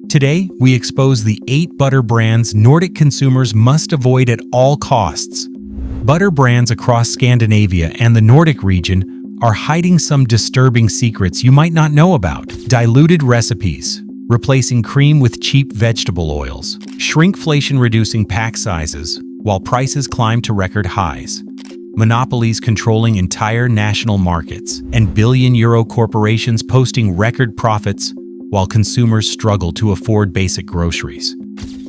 Today, we expose the 8 butter brands Nordic consumers must avoid at all costs. Butter brands across Scandinavia and the Nordic region are hiding some disturbing secrets you might not know about. Diluted recipes, replacing cream with cheap vegetable oils. Shrinkflation reducing pack sizes, while prices climb to record highs. Monopolies controlling entire national markets, and billion-euro corporations posting record profits while consumers struggle to afford basic groceries.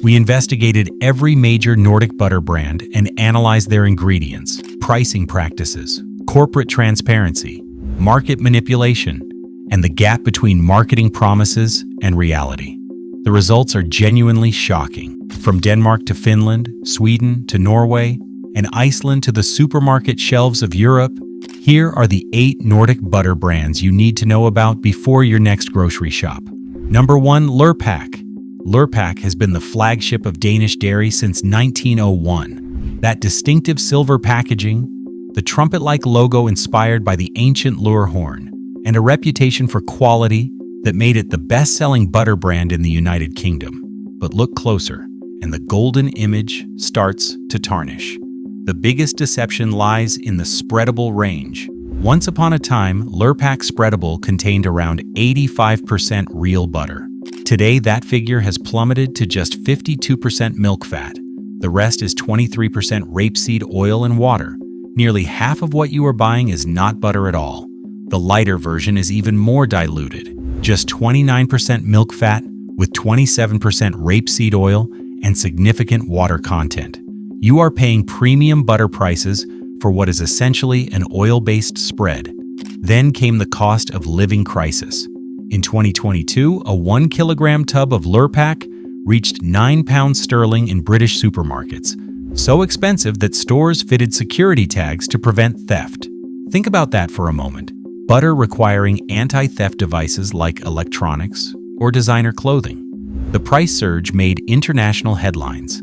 We investigated every major Nordic butter brand and analyzed their ingredients, pricing practices, corporate transparency, market manipulation, and the gap between marketing promises and reality. The results are genuinely shocking. From Denmark to Finland, Sweden to Norway, and Iceland to the supermarket shelves of Europe, here are the 8 Nordic butter brands you need to know about before your next grocery shop. Number 1. Lurpak. Lurpak has been the flagship of Danish dairy since 1901. That distinctive silver packaging, the trumpet-like logo inspired by the ancient Lur horn, and a reputation for quality that made it the best-selling butter brand in the United Kingdom. But look closer, and the golden image starts to tarnish. The biggest deception lies in the spreadable range. Once upon a time, Lurpak spreadable contained around 85% real butter. Today, that figure has plummeted to just 52% milk fat. The rest is 23% rapeseed oil and water. Nearly half of what you are buying is not butter at all. The lighter version is even more diluted. Just 29% milk fat with 27% rapeseed oil and significant water content. You are paying premium butter prices for what is essentially an oil-based spread. Then came the cost of living crisis. In 2022, a 1 kilogram tub of Lurpak reached £9 sterling in British supermarkets, so expensive that stores fitted security tags to prevent theft. Think about that for a moment. Butter requiring anti-theft devices like electronics or designer clothing. The price surge made international headlines.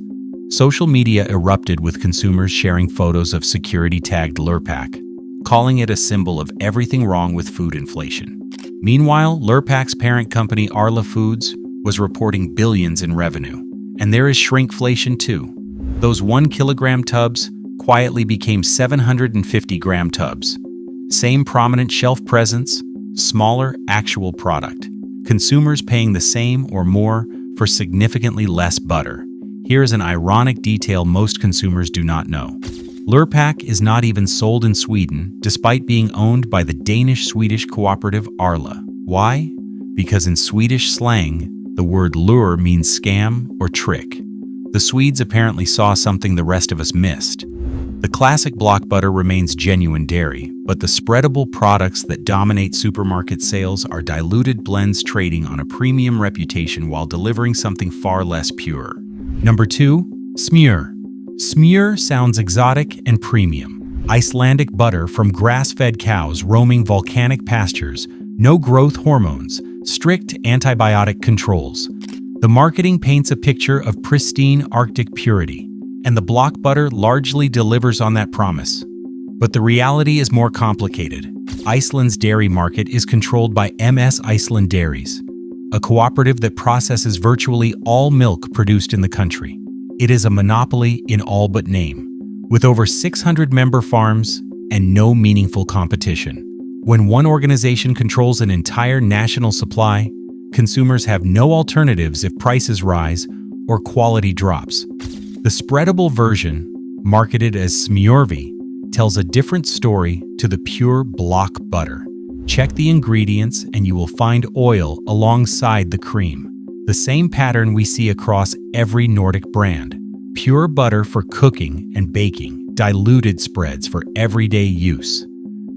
Social media erupted with consumers sharing photos of security-tagged Lurpak, calling it a symbol of everything wrong with food inflation. Meanwhile, Lurpak's parent company Arla Foods was reporting billions in revenue. And there is shrinkflation too. Those 1 kilogram tubs quietly became 750-gram tubs. Same prominent shelf presence, smaller actual product. Consumers paying the same or more for significantly less butter. Here is an ironic detail most consumers do not know. Lurpak is not even sold in Sweden, despite being owned by the Danish-Swedish cooperative Arla. Why? Because in Swedish slang, the word lure means scam or trick. The Swedes apparently saw something the rest of us missed. The classic block butter remains genuine dairy, but the spreadable products that dominate supermarket sales are diluted blends trading on a premium reputation while delivering something far less pure. Number 2. Smør. Smør sounds exotic and premium. Icelandic butter from grass-fed cows roaming volcanic pastures, no growth hormones, strict antibiotic controls. The marketing paints a picture of pristine Arctic purity, and the block butter largely delivers on that promise. But the reality is more complicated. Iceland's dairy market is controlled by MS Iceland Dairies, a cooperative that processes virtually all milk produced in the country. It is a monopoly in all but name, with over 600 member farms and no meaningful competition. When one organization controls an entire national supply, consumers have no alternatives if prices rise or quality drops. The spreadable version, marketed as Smørvi, tells a different story to the pure block butter. Check the ingredients and you will find oil alongside the cream. The same pattern we see across every Nordic brand. Pure butter for cooking and baking, diluted spreads for everyday use.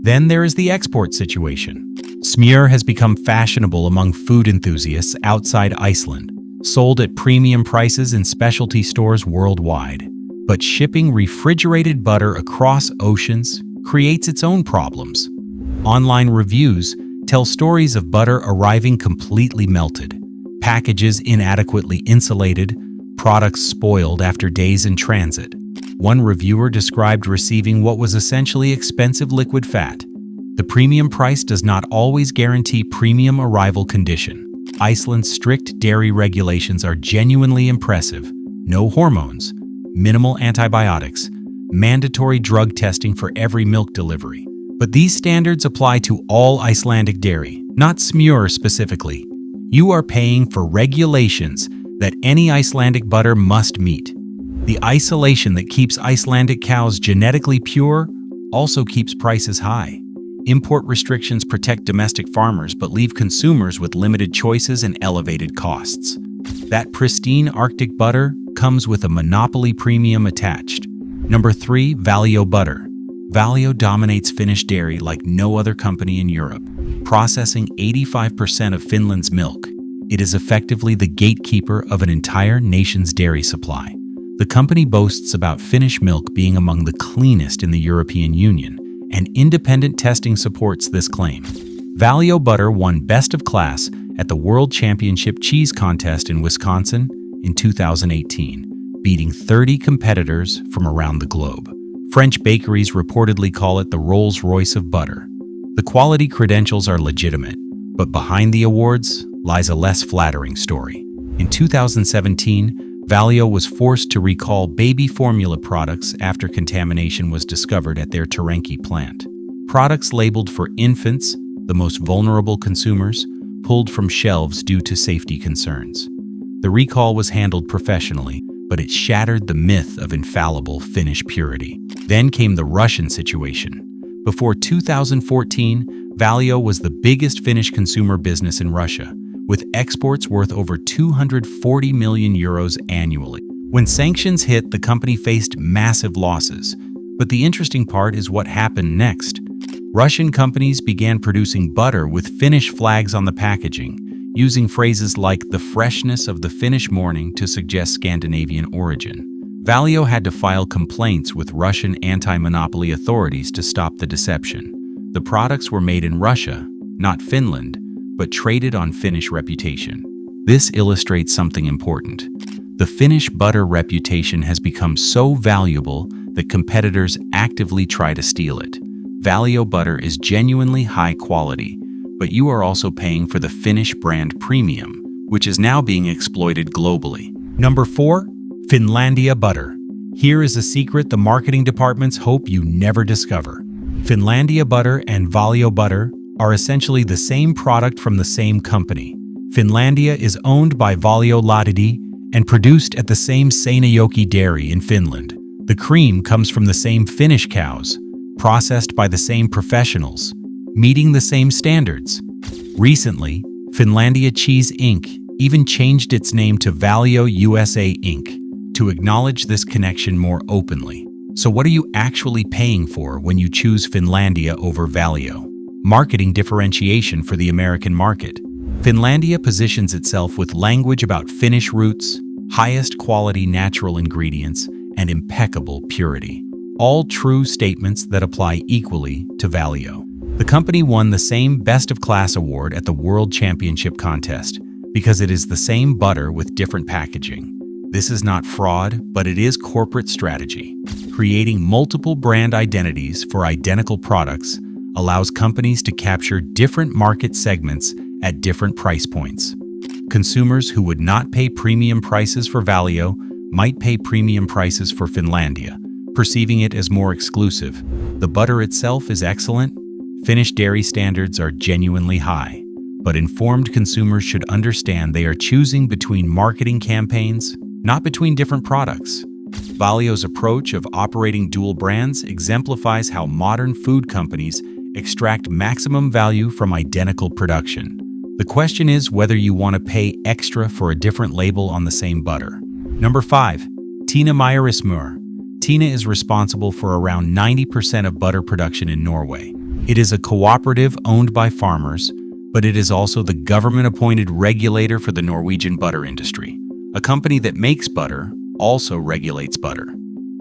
Then there is the export situation. Smør has become fashionable among food enthusiasts outside Iceland, sold at premium prices in specialty stores worldwide. But shipping refrigerated butter across oceans creates its own problems. Online reviews tell stories of butter arriving completely melted, packages inadequately insulated, products spoiled after days in transit. One reviewer described receiving what was essentially expensive liquid fat. The premium price does not always guarantee premium arrival condition. Iceland's strict dairy regulations are genuinely impressive. No hormones, minimal antibiotics, mandatory drug testing for every milk delivery. But these standards apply to all Icelandic dairy, not Smjör specifically. You are paying for regulations that any Icelandic butter must meet. The isolation that keeps Icelandic cows genetically pure also keeps prices high. Import restrictions protect domestic farmers but leave consumers with limited choices and elevated costs. That pristine Arctic butter comes with a monopoly premium attached. Number 3, Valio butter. Valio dominates Finnish dairy like no other company in Europe, processing 85% of Finland's milk. It is effectively the gatekeeper of an entire nation's dairy supply. The company boasts about Finnish milk being among the cleanest in the European Union, and independent testing supports this claim. Valio butter won Best of Class at the World Championship Cheese Contest in Wisconsin in 2018, beating 30 competitors from around the globe. French bakeries reportedly call it the Rolls-Royce of butter. The quality credentials are legitimate, but behind the awards lies a less flattering story. In 2017, Valio was forced to recall baby formula products after contamination was discovered at their Terenki plant. Products labeled for infants, the most vulnerable consumers, pulled from shelves due to safety concerns. The recall was handled professionally, but it shattered the myth of infallible Finnish purity. Then came the Russian situation. Before 2014, Valio was the biggest Finnish consumer business in Russia, with exports worth over 240 million euros annually. When sanctions hit, the company faced massive losses. But the interesting part is what happened next. Russian companies began producing butter with Finnish flags on the packaging, using phrases like the freshness of the Finnish morning to suggest Scandinavian origin. Valio had to file complaints with Russian anti-monopoly authorities to stop the deception. The products were made in Russia, not Finland, but traded on Finnish reputation. This illustrates something important. The Finnish butter reputation has become so valuable that competitors actively try to steal it. Valio butter is genuinely high quality, but you are also paying for the Finnish brand premium, which is now being exploited globally. Number 4, Finlandia butter. Here is a secret the marketing departments hope you never discover. Finlandia butter and Valio butter are essentially the same product from the same company. Finlandia is owned by Valio Lahtidi and produced at the same Seinäjoki dairy in Finland. The cream comes from the same Finnish cows, processed by the same professionals, meeting the same standards. Recently, Finlandia Cheese Inc. even changed its name to Valio USA Inc. to acknowledge this connection more openly. So what are you actually paying for when you choose Finlandia over Valio? Marketing differentiation for the American market. Finlandia positions itself with language about Finnish roots, highest quality natural ingredients, and impeccable purity. All true statements that apply equally to Valio. The company won the same Best of Class award at the World Championship contest because it is the same butter with different packaging. This is not fraud, but it is corporate strategy. Creating multiple brand identities for identical products allows companies to capture different market segments at different price points. Consumers who would not pay premium prices for Valio might pay premium prices for Finlandia, perceiving it as more exclusive. The butter itself is excellent. Finnish dairy standards are genuinely high, but informed consumers should understand they are choosing between marketing campaigns, not between different products. Valio's approach of operating dual brands exemplifies how modern food companies extract maximum value from identical production. The question is whether you want to pay extra for a different label on the same butter. Number 5. Tina Meierismør. Tina is responsible for around 90% of butter production in Norway. It is a cooperative owned by farmers, but it is also the government-appointed regulator for the Norwegian butter industry. A company that makes butter also regulates butter.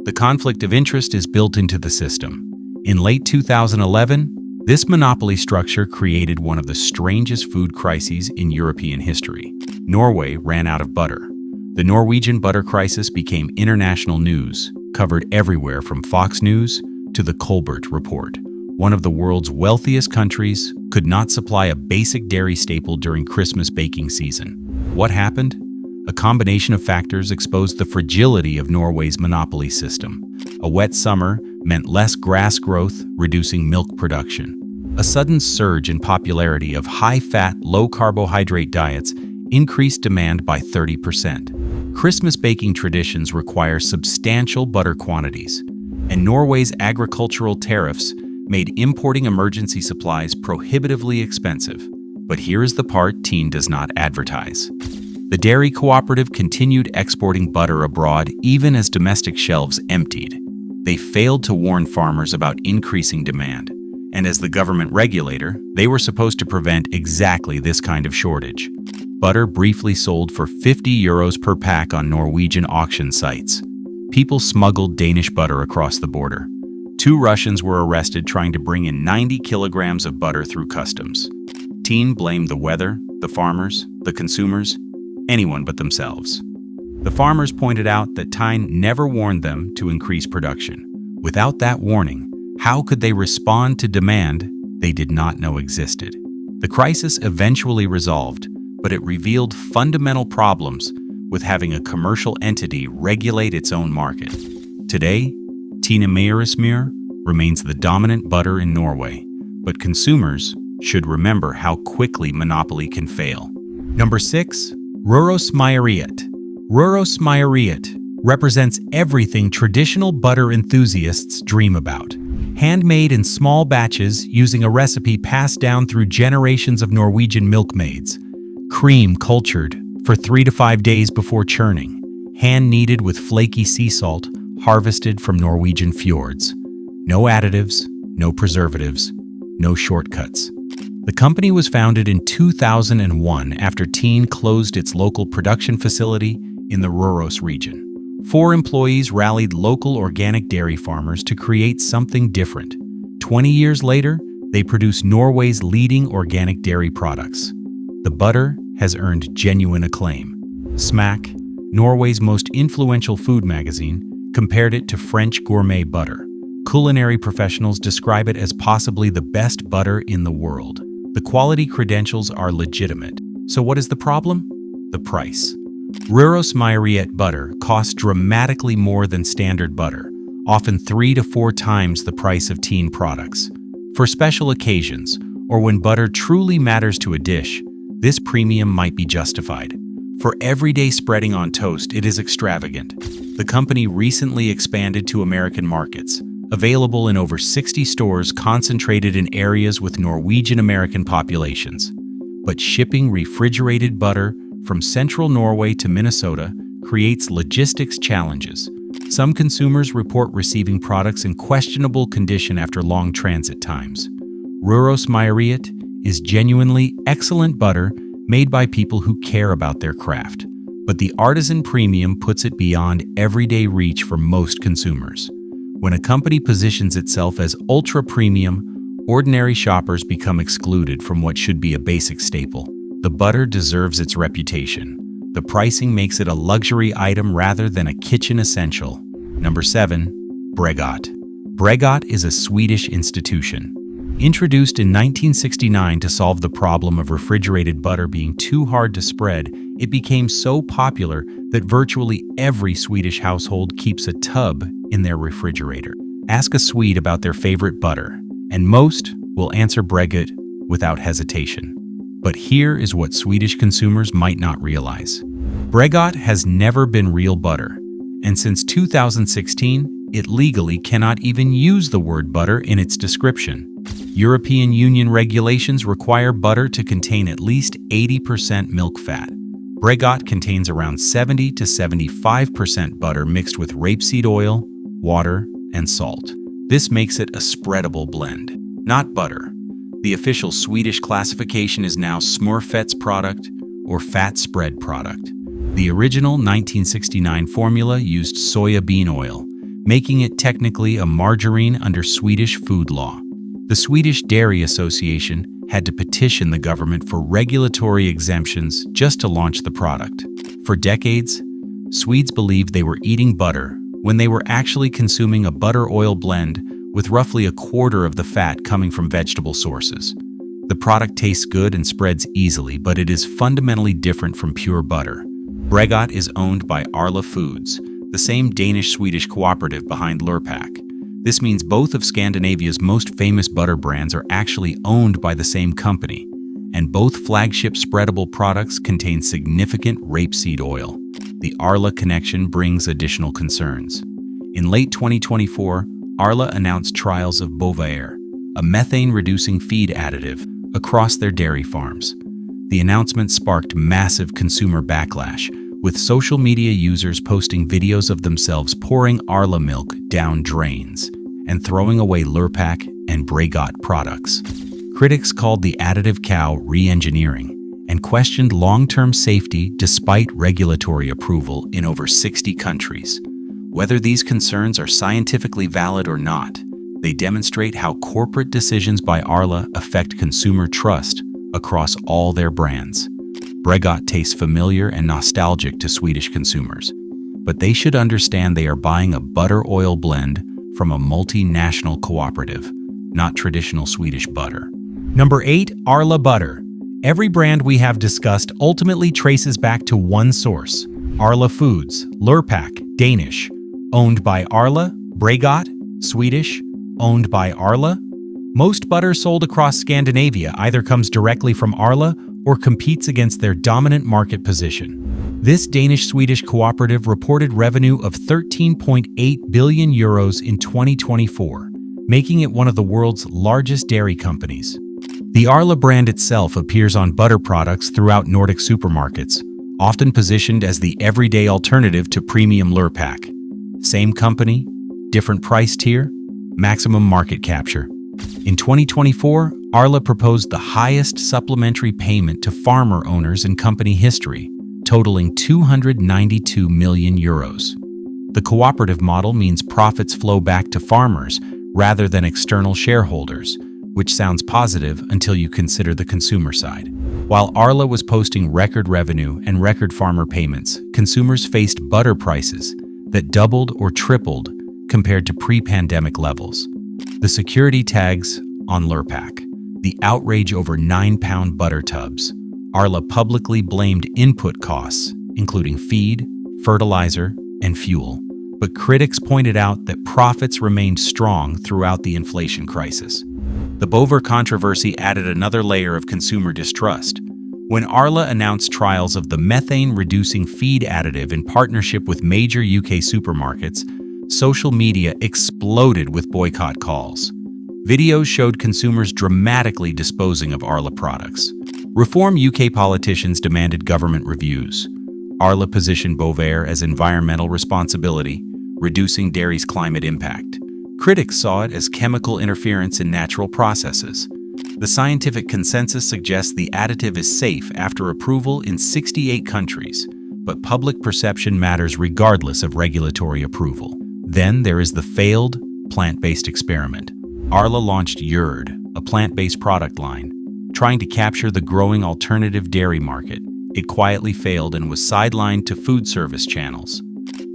The conflict of interest is built into the system. In late 2011, this monopoly structure created one of the strangest food crises in European history. Norway ran out of butter. The Norwegian butter crisis became international news, covered everywhere from Fox News to the Colbert Report. one of the world's wealthiest countries, could not supply a basic dairy staple during Christmas baking season. What happened? A combination of factors exposed the fragility of Norway's monopoly system. A wet summer meant less grass growth, reducing milk production. A sudden surge in popularity of high-fat, low-carbohydrate diets increased demand by 30%. Christmas baking traditions require substantial butter quantities, and Norway's agricultural tariffs made importing emergency supplies prohibitively expensive. But here is the part Teen does not advertise. The dairy cooperative continued exporting butter abroad even as domestic shelves emptied. They failed to warn farmers about increasing demand, and as the government regulator, they were supposed to prevent exactly this kind of shortage. Butter briefly sold for €50 per pack on Norwegian auction sites. People smuggled Danish butter across the border. 2 Russians were arrested trying to bring in 90 kilograms of butter through customs. Teen blamed the weather, the farmers, the consumers, anyone but themselves. The farmers pointed out that Teen never warned them to increase production. Without that warning, how could they respond to demand they did not know existed? The crisis eventually resolved, but it revealed fundamental problems with having a commercial entity regulate its own market. Today, Tine Meierismør remains the dominant butter in Norway, but consumers should remember how quickly monopoly can fail. Number 6. Rørosmeieriet. Rørosmeieriet represents everything traditional butter enthusiasts dream about. Handmade in small batches using a recipe passed down through generations of Norwegian milkmaids. Cream cultured for 3 to 5 days before churning. Hand-kneaded with flaky sea salt harvested from Norwegian fjords. No additives, no preservatives, no shortcuts. The company was founded in 2001 after Teen closed its local production facility in the Røros region. 4 employees rallied local organic dairy farmers to create something different. 20 years later, they produce Norway's leading organic dairy products. The butter has earned genuine acclaim. Smack, Norway's most influential food magazine, compared it to French gourmet butter. Culinary professionals describe it as possibly the best butter in the world. The quality credentials are legitimate. So what is the problem? The price. Rørosmeieriet butter costs dramatically more than standard butter, often 3 to 4 times the price of Teen products. For special occasions, or when butter truly matters to a dish, this premium might be justified. For everyday spreading on toast, it is extravagant. The company recently expanded to American markets, available in over 60 stores concentrated in areas with Norwegian American populations. But shipping refrigerated butter from central Norway to Minnesota creates logistics challenges. Some consumers report receiving products in questionable condition after long transit times. Rørosmeieriet is genuinely excellent butter made by people who care about their craft, but the artisan premium puts it beyond everyday reach for most consumers. When a company positions itself as ultra-premium, ordinary shoppers become excluded from what should be a basic staple. The butter deserves its reputation. The pricing makes it a luxury item rather than a kitchen essential. Number 7. Bregott. Bregott is a Swedish institution. Introduced in 1969 to solve the problem of refrigerated butter being too hard to spread, it became so popular that virtually every Swedish household keeps a tub in their refrigerator. Ask a Swede about their favorite butter, and most will answer Bregott without hesitation. But here is what Swedish consumers might not realize. Bregott has never been real butter, and since 2016, it legally cannot even use the word butter in its description. European Union regulations require butter to contain at least 80% milk fat. Bregott contains around 70 to 75% butter mixed with rapeseed oil, water, and salt. This makes it a spreadable blend, not butter. The official Swedish classification is now smørfettsprodukt or fat spread product. The original 1969 formula used soya bean oil, making it technically a margarine under Swedish food law. The Swedish Dairy Association had to petition the government for regulatory exemptions just to launch the product. For decades, Swedes believed they were eating butter when they were actually consuming a butter-oil blend with roughly a quarter of the fat coming from vegetable sources. The product tastes good and spreads easily, but it is fundamentally different from pure butter. Bregott is owned by Arla Foods, the same Danish-Swedish cooperative behind Lurpak. This means both of Scandinavia's most famous butter brands are actually owned by the same company, and both flagship spreadable products contain significant rapeseed oil. The Arla connection brings additional concerns. In late 2024, Arla announced trials of Bovaer, a methane-reducing feed additive, across their dairy farms. The announcement sparked massive consumer backlash, with social media users posting videos of themselves pouring Arla milk down drains and throwing away Lurpak and Bregott products. Critics called the additive cow re-engineering and questioned long-term safety despite regulatory approval in over 60 countries. Whether these concerns are scientifically valid or not, they demonstrate how corporate decisions by Arla affect consumer trust across all their brands. Bregott tastes familiar and nostalgic to Swedish consumers, but they should understand they are buying a butter oil blend from a multinational cooperative, not traditional Swedish butter. Number 8. Arla Butter. Every brand we have discussed ultimately traces back to one source: Arla Foods, Lurpak, Danish, owned by Arla; Bregott, Swedish, owned by Arla. Most butter sold across Scandinavia either comes directly from Arla or competes against their dominant market position. This Danish-Swedish cooperative reported revenue of 13.8 billion euros in 2024, making it one of the world's largest dairy companies. The Arla brand itself appears on butter products throughout Nordic supermarkets, often positioned as the everyday alternative to premium Lurpak. Same company, different price tier, maximum market capture. In 2024, Arla proposed the highest supplementary payment to farmer owners in company history, totaling 292 million euros. The cooperative model means profits flow back to farmers rather than external shareholders, which sounds positive until you consider the consumer side. While Arla was posting record revenue and record farmer payments, consumers faced butter prices that doubled or tripled compared to pre-pandemic levels. The security tags on Lurpak, the outrage over 9-pound butter tubs. Arla publicly blamed input costs, including feed, fertilizer, and fuel. But critics pointed out that profits remained strong throughout the inflation crisis. The Bovaer controversy added another layer of consumer distrust. When Arla announced trials of the methane-reducing feed additive in partnership with major UK supermarkets, social media exploded with boycott calls. Videos showed consumers dramatically disposing of Arla products. Reform UK politicians demanded government reviews. Arla positioned Bovaer as environmental responsibility, reducing dairy's climate impact. Critics saw it as chemical interference in natural processes. The scientific consensus suggests the additive is safe after approval in 68 countries, but public perception matters regardless of regulatory approval. Then there is the failed plant-based experiment. Arla launched Yurd, a plant-based product line, trying to capture the growing alternative dairy market. It quietly failed and was sidelined to food service channels.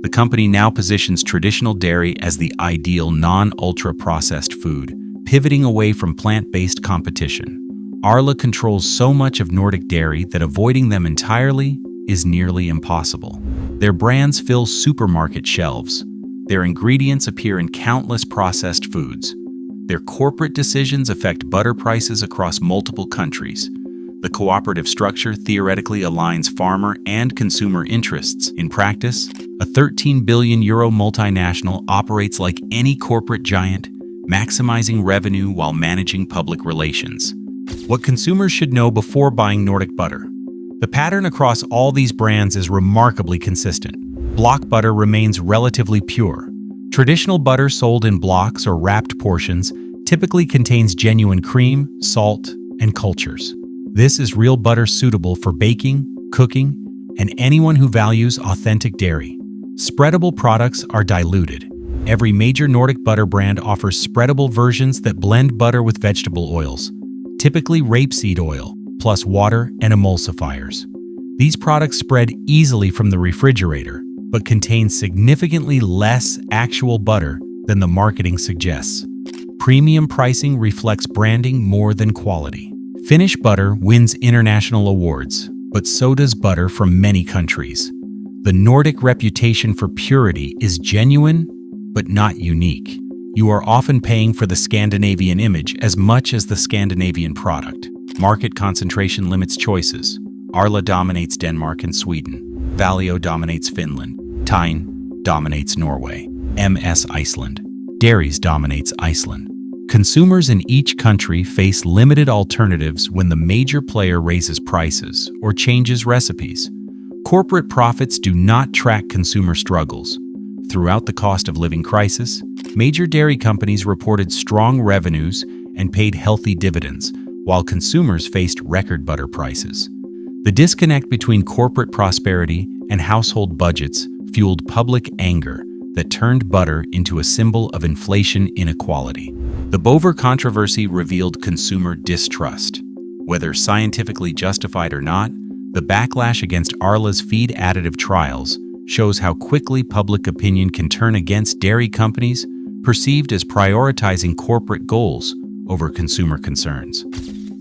The company now positions traditional dairy as the ideal non-ultra-processed food, pivoting away from plant-based competition. Arla controls so much of Nordic dairy that avoiding them entirely is nearly impossible. Their brands fill supermarket shelves. Their ingredients appear in countless processed foods. Their corporate decisions affect butter prices across multiple countries. The cooperative structure theoretically aligns farmer and consumer interests. In practice, a 13 billion euro multinational operates like any corporate giant, maximizing revenue while managing public relations. What consumers should know before buying Nordic butter. The pattern across all these brands is remarkably consistent. Block butter remains relatively pure. Traditional butter sold in blocks or wrapped portions typically contains genuine cream, salt, and cultures. This is real butter suitable for baking, cooking, and anyone who values authentic dairy. Spreadable products are diluted. Every major Nordic butter brand offers spreadable versions that blend butter with vegetable oils, typically rapeseed oil, plus water and emulsifiers. These products spread easily from the refrigerator, but contain significantly less actual butter than the marketing suggests. Premium pricing reflects branding more than quality. Finnish butter wins international awards, but so does butter from many countries. The Nordic reputation for purity is genuine, but not unique. You are often paying for the Scandinavian image as much as the Scandinavian product. Market concentration limits choices. Arla dominates Denmark and Sweden. Valio dominates Finland. Tyne dominates Norway. MS Iceland. Dairies dominates Iceland. Consumers in each country face limited alternatives when the major player raises prices or changes recipes. Corporate profits do not track consumer struggles. Throughout the cost of living crisis, major dairy companies reported strong revenues and paid healthy dividends, while consumers faced record butter prices. The disconnect between corporate prosperity and household budgets fueled public anger that turned butter into a symbol of inflation inequality. The Bover controversy revealed consumer distrust. Whether scientifically justified or not, the backlash against Arla's feed additive trials shows how quickly public opinion can turn against dairy companies perceived as prioritizing corporate goals over consumer concerns.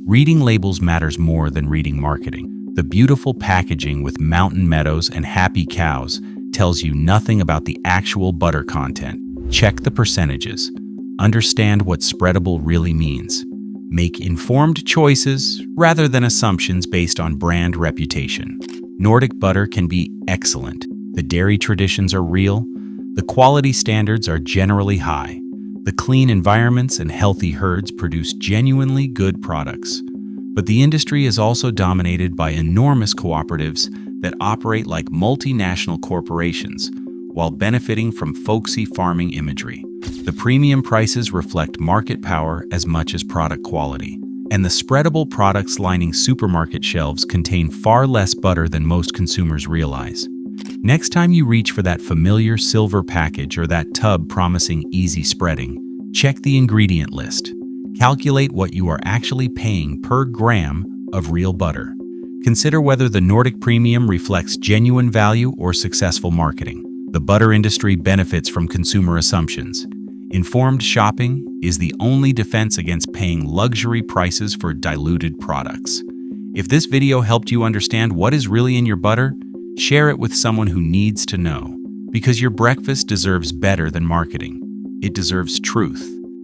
Reading labels matters more than reading marketing. The beautiful packaging with mountain meadows and happy cows tells you nothing about the actual butter content. Check the percentages. Understand what spreadable really means. Make informed choices rather than assumptions based on brand reputation. Nordic butter can be excellent. The dairy traditions are real. The quality standards are generally high. The clean environments and healthy herds produce genuinely good products. But the industry is also dominated by enormous cooperatives that operate like multinational corporations while benefiting from folksy farming imagery. The premium prices reflect market power as much as product quality, and the spreadable products lining supermarket shelves contain far less butter than most consumers realize. Next time you reach for that familiar silver package or that tub promising easy spreading, check the ingredient list. Calculate what you are actually paying per gram of real butter. Consider whether the Nordic premium reflects genuine value or successful marketing. The butter industry benefits from consumer assumptions. Informed shopping is the only defense against paying luxury prices for diluted products. If this video helped you understand what is really in your butter, share it with someone who needs to know. Because your breakfast deserves better than marketing. It deserves truth.